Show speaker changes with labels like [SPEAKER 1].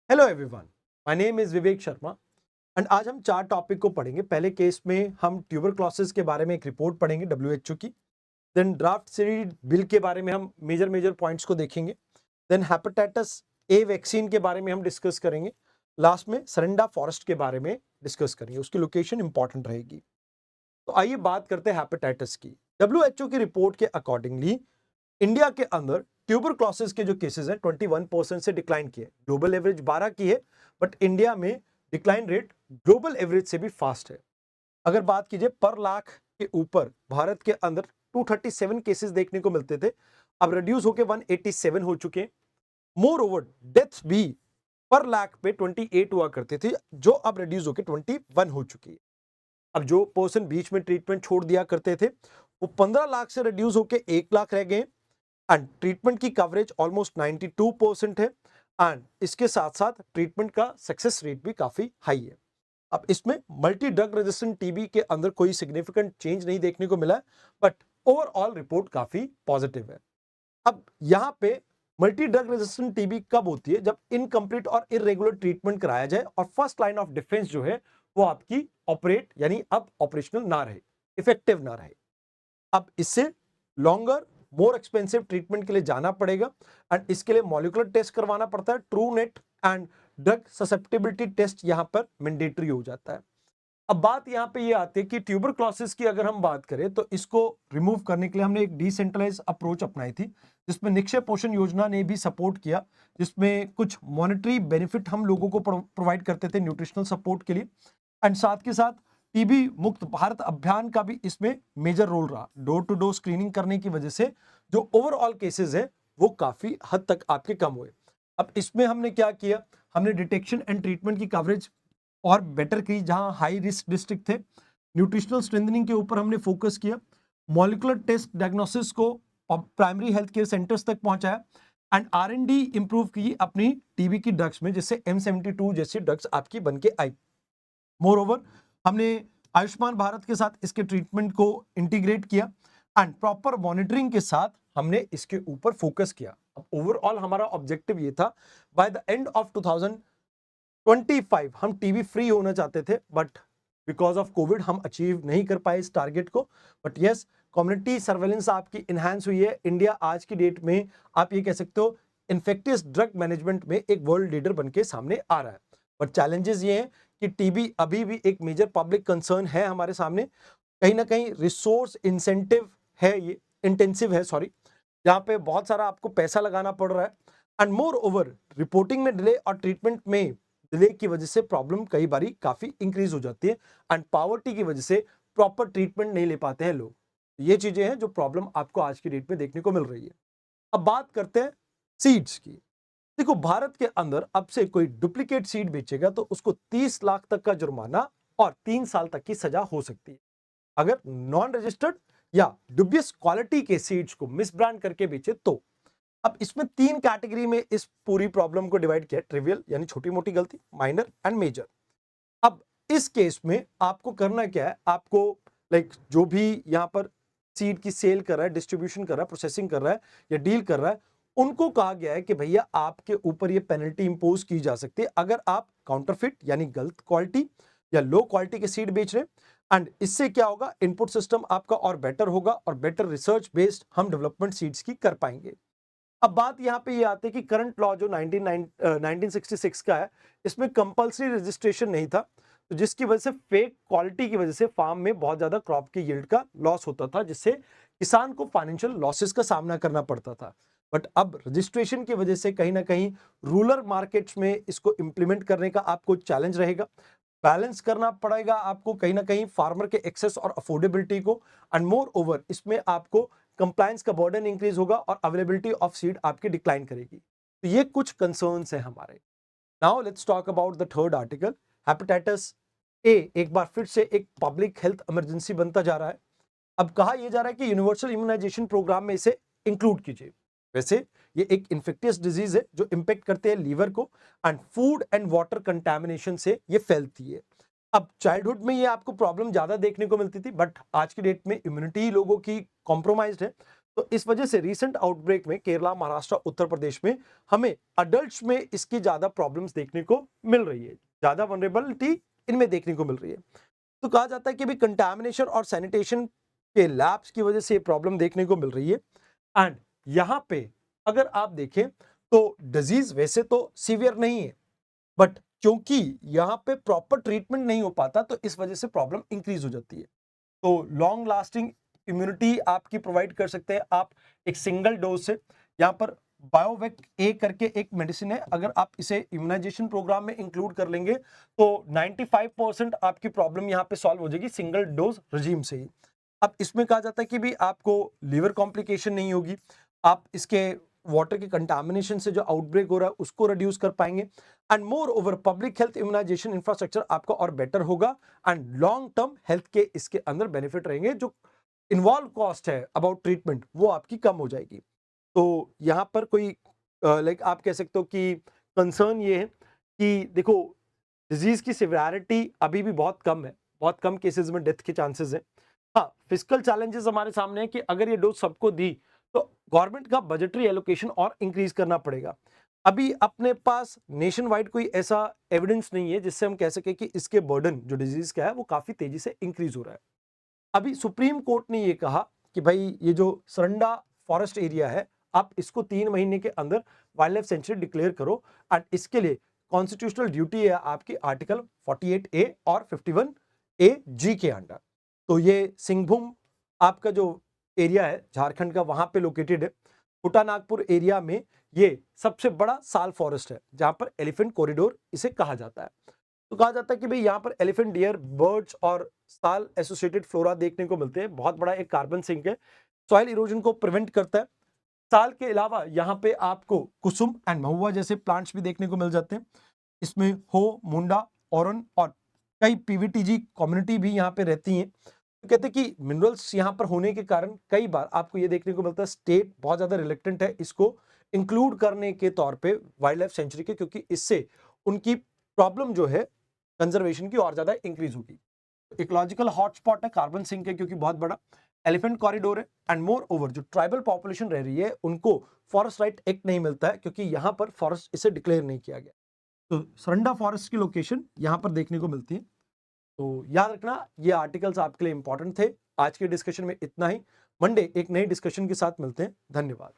[SPEAKER 1] Hello everyone, my name is Vivek Sharma and आज हम चार टॉपिक को पढ़ेंगे। पहले केस में हम ट्यूबरक्लोसिस के बारे में एक रिपोर्ट पढ़ेंगे डब्ल्यूएचओ की। देन ड्राफ्ट सीड बिल के बारे में हम मेजर पॉइंट्स को देखेंगे। देन हेपेटाइटिस ए वैक्सीन के बारे में हम डिस्कस करेंगे। लास्ट में सरंडा फॉरेस्ट के बारे में डिस्कस करेंगे, उसकी लोकेशन इंपॉर्टेंट रहेगी। तो आइए बात करते हैं हेपेटाइटिस की। डब्ल्यूएचओ की रिपोर्ट के अकॉर्डिंगली इंडिया के अंदर ट्यूबरक्लोसिस के जो केसेस हैं 21% से डिक्लाइन किए। ग्लोबल एवरेज 12 की है, बट इंडिया में डिक्लाइन रेट ग्लोबल एवरेज से भी फास्ट है। अगर बात कीजिए पर लाख के ऊपर, भारत के अंदर 237 केसेस देखने को मिलते थे, अब रिड्यूस होकर 187 हो चुके हैं। मोर ओवर डेथ्स भी पर लाख पे 28 हुआ करते थे, जो अब रिड्यूस होकर 21 हो चुकी है। अब जो पर्सन बीच में ट्रीटमेंट छोड़ दिया करते थे, वो 15 लाख से रिड्यूस होकर 1 लाख रह गए एंड ट्रीटमेंट की कवरेज ऑलमोस्ट 92% है एंड इसके साथ साथ ट्रीटमेंट का सक्सेस रेट भी काफी हाई है। अब इसमें मल्टी ड्रग रेजिस्टेंट टीबी के अंदर कोई सिग्निफिकेंट चेंज नहीं देखने को मिला है, बट ओवरऑल रिपोर्ट काफी पॉजिटिव है। अब यहाँ पे मल्टी ड्रग रेजिस्टेंट टीबी कब होती है? जब इनकम्प्लीट और इरेगुलर ट्रीटमेंट कराया जाए और फर्स्ट लाइन ऑफ डिफेंस जो है वो आपकी ऑपरेट यानी अब ऑपरेशनल ना रहे, इफेक्टिव ना रहे। अब इससे लॉन्गर मोर एक्सपेंसिव ट्रीटमेंट के लिए जाना पड़ेगा एंड इसके लिए मॉलिक्यूलर टेस्ट करवाना पड़ता है। Truenat and drug susceptibility test यहां पर मैंडेटरी हो जाता है। अब बात यहां पे ये आती है कि ट्यूबरक्लोसिस की अगर हम बात करें तो इसको रिमूव करने के लिए हमने एक डिसेंट्रलाइज अप्रोच अपनाई थी, जिसमें निक्षय पोषण योजना ने भी सपोर्ट किया, जिसमें कुछ मॉनेटरी बेनिफिट हम लोगों को प्रोवाइड करते थे न्यूट्रिशनल सपोर्ट के लिए एंड साथ के साथ टीबी मुक्त भारत अभियान का भी इसमें मेजर रोल रहा। डोर टू डोर स्क्रीनिंग करने की वजह से जो ओवरऑल केसेस है वो काफी हद तक आपके कम हुए। अब इसमें हमने क्या किया, हमने डिटेक्शन एंड ट्रीटमेंट की कवरेज और बेटर की, जहां हाई रिस्क डिस्ट्रिक्ट थे। न्यूट्रिशनल स्ट्रेंथनिंग के ऊपर हमने फोकस किया। मॉलिक्यूलर टेस्ट डायग्नोसिस को प्राइमरी हेल्थ केयर सेंटर्स तक पहुंचाया एंड R&D इंप्रूव की अपनी टीबी की ड्रग्स में, जिससे M72 जैसी ड्रग्स आपकी बन के आई। मोर ओवर हमने आयुष्मान भारत के साथ इसके ट्रीटमेंट को इंटीग्रेट किया एंड प्रॉपर मॉनिटरिंग के साथ हमने इसके ऊपर फोकस किया। अब ओवरऑल हमारा ऑब्जेक्टिव ये था, बाय द एंड ऑफ 2025 हम टीबी फ्री होना चाहते थे, बट बिकॉज ऑफ कोविड हम अचीव नहीं कर पाए इस टारगेट को। बट यस, कम्युनिटी सर्वेलेंस आपकी इनहैंस हुई है। इंडिया आज की डेट में आप ये कह सकते हो इन्फेक्टियस ड्रग मैनेजमेंट में एक वर्ल्ड लीडर बनके सामने आ रहा है। बट चैलेंजेस ये हैं कि टीबी अभी भी एक मेजर पब्लिक कंसर्न है हमारे सामने। कहीं ना कहीं रिसोर्स इंसेंटिव है, ये इंटेंसिव है, सॉरी, जहां पे बहुत सारा आपको पैसा लगाना पड़ रहा है एंड मोर ओवर रिपोर्टिंग में डिले और ट्रीटमेंट में डिले की वजह से प्रॉब्लम कई बारी काफी इंक्रीज हो जाती है एंड पावर्टी की वजह से प्रॉपर ट्रीटमेंट नहीं ले पाते हैं लोग। ये चीजें हैं जो प्रॉब्लम आपको आज की डेट में देखने को मिल रही है। अब बात करते हैं सीड्स की। देखो, भारत के अंदर अब से कोई डुप्लीकेट सीड बेचेगा तो उसको 30 लाख तक का जुर्माना और 3 साल तक की सजा हो सकती है, अगर नॉन रजिस्टर्ड या डुबियस क्वालिटी के सीड्स को मिसब्रांड करके बेचे तो। अब इसमें 3 कैटेगरी में इस पूरी प्रॉब्लम को डिवाइड किया, ट्रिवियल यानी छोटी मोटी गलती, माइनर एंड मेजर। अब इस केस में आपको करना क्या है, आपको जो भी यहां पर सीड की सेल कर रहा है, डिस्ट्रीब्यूशन कर रहा है, प्रोसेसिंग कर रहा है या डील कर रहा है, उनको कहा गया है कि भैया आपके ऊपर ये पेनल्टी इंपोज की जा सकती है अगर आप काउंटरफिट यानी गलत क्वालिटी या लो क्वालिटी के सीड बेच रहे हैं। एंड इससे क्या होगा, इनपुट सिस्टम आपका और बेटर होगा और बेटर रिसर्च बेस्ड हम डेवलपमेंट सीड्स की कर पाएंगे। अब बात यहां पे ये आती है कि करंट लॉ जो 1966 का है, इसमें कंपलसरी रजिस्ट्रेशन नहीं था, तो जिसकी वजह से फेक क्वालिटी की वजह से फार्म में बहुत ज्यादा क्रॉप की यील्ड का लॉस होता था, जिससे किसान को फाइनेंशियल लॉसेस का सामना करना पड़ता था। बट अब रजिस्ट्रेशन की वजह से कहीं ना कहीं रूरल मार्केट्स में इसको इंप्लीमेंट करने का आपको चैलेंज रहेगा। बैलेंस करना पड़ेगा आपको कहीं ना कहीं फार्मर के एक्सेस और अफोर्डेबिलिटी को एंड मोर ओवर इसमें आपको कंप्लायंस का बर्डन इंक्रीज होगा और अवेलेबिलिटी ऑफ सीड आपकी डिक्लाइन करेगी। तो ये कुछ कंसर्न्स हैं हमारे। Now let's talk about the third article. Hepatitis A एक बार फिर से एक पब्लिक हेल्थ इमरजेंसी बनता जा रहा है। अब कहा यह जा रहा है कि यूनिवर्सल इम्यूनाइजेशन प्रोग्राम में इसे इंक्लूड कीजिए। वैसे ये एक इन्फेक्टियस डिजीज है जो इंपेक्ट करते हैं लीवर को and food and water contamination से ये फैलती है। अब चाइल्डहुड में ये आपको प्रॉब्लम ज्यादा देखने को मिलती थी, बट आज की डेट में इम्यूनिटी लोगों की कॉम्प्रोमाइज्ड है, तो इस वजह से रीसेंट आउटब्रेक में केरला, महाराष्ट्र, उत्तर प्रदेश में हमें अडल्ट्स में इसकी ज्यादा प्रॉब्लम्स देखने को मिल रही है, ज्यादा वनरेबिलिटी इनमें देखने को मिल रही है। तो कहा जाता है कि भी कंटामिनेशन और सैनिटेशन के लैब्स की वजह से ये प्रॉब्लम देखने को मिल रही है। एंड यहाँ पे अगर आप देखें तो डिजीज वैसे तो सीवियर नहीं है, बट क्योंकि यहाँ पे प्रॉपर ट्रीटमेंट नहीं हो पाता तो इस वजह से प्रॉब्लम इंक्रीज हो जाती है। तो लॉन्ग लास्टिंग इम्यूनिटी आपकी प्रोवाइड कर सकते हैं आप एक सिंगल डोज से। यहाँ पर बायोवेक ए करके एक मेडिसिन है, अगर आप इसे इम्यूनाइजेशन प्रोग्राम में इंक्लूड कर लेंगे तो 95% आपकी प्रॉब्लम यहाँ पे सॉल्व हो जाएगी सिंगल डोज रजीम से ही। अब इसमें कहा जाता है कि भी आपको लीवर कॉम्प्लिकेशन नहीं होगी, आप इसके वाटर के कंटामिनेशन से जो आउटब्रेक हो रहा है उसको रिड्यूस कर पाएंगे। And moreover public health immunization infrastructure आपका और बेटर होगा एंड लॉन्ग टर्म हेल्थ के इसके अंदर बेनिफिट रहेंगे। जो इन्वॉल्व कॉस्ट है अबाउट ट्रीटमेंट वो आपकी कम हो जाएगी। तो यहाँ पर कोई लाइक आप कह सकते हो कि कंसर्न ये है कि देखो डिजीज की सिवियरिटी अभी भी बहुत कम है, बहुत कम केसेस में डेथ के चांसेस हैं। हाँ, फिजिकल चैलेंजेस हमारे सामने है कि अगर ये डोज सबको दी तो गवर्नमेंट का बजटरी एलोकेशन और इंक्रीज करना पड़ेगा। अभी अपने पास नेशन वाइड कोई ऐसा एविडेंस नहीं है जिससे हम कह सके कि इसके बर्डन जो डिजीज का है वो काफी तेजी से इंक्रीज हो रहा है। अभी सुप्रीम कोर्ट ने ये कहा कि भाई ये जो सरंडा फॉरेस्ट एरिया है आप इसको 3 महीने के अंदर वाइल्ड लाइफ सेंचुरी डिक्लेयर करो एंड इसके लिए कॉन्स्टिट्यूशनल ड्यूटी है आपकी आर्टिकल 48A और 51A(G) के अंडर। तो ये सिंहभूम आपका जो एरिया है झारखंड का वहां पे लोकेटेड है। छोटा नागपुर एरिया में ये सबसे बड़ा साल फॉरेस्ट है जहां पर एलिफेंट कॉरिडोर इसे कहा जाता है। तो कहा जाता है कि भाई यहाँ पर एलिफेंट, डियर, बर्ड्स और साल एसोसिएटेड फ्लोरा देखने को मिलते हैं। बहुत बड़ा एक कार्बन सिंक है, सॉइल इरोजन को प्रिवेंट करता है। साल के अलावा यहाँ पे आपको कुसुम एंड महुआ जैसे प्लांट्स भी देखने को मिल जाते हैं। इसमें हो, मुंडा, औरन और कई पीवीटीजी कम्युनिटी भी यहाँ पे रहती हैं। तो कहते हैं कि मिनरल्स यहाँ पर होने के कारण कई बार आपको ये देखने को मिलता है स्टेट बहुत ज्यादा रिलेक्टेंट है इसको इंक्लूड करने के तौर पे वाइल्ड लाइफ सेंचुरी के, क्योंकि इससे उनकी प्रॉब्लम जो है कंजर्वेशन की और ज्यादा इंक्रीज होगी। इकोलॉजिकल हॉटस्पॉट है कार्बन सिंक है क्योंकि बहुत बड़ा एलिफेंट कॉरिडोर है एंड मोर ओवर जो ट्राइबल पॉपुलेशन रह रही है उनको फॉरेस्ट राइट एक्ट नहीं मिलता है क्योंकि यहाँ पर फॉरेस्ट इसे डिक्लेयर नहीं किया गया। तो सरंडा फॉरेस्ट की लोकेशन यहाँ पर देखने को मिलती है। तो याद रखना ये आर्टिकल्स आपके लिए इंपॉर्टेंट थे। आज के डिस्कशन में इतना ही। मंडे एक नई डिस्कशन के साथ मिलते हैं। धन्यवाद।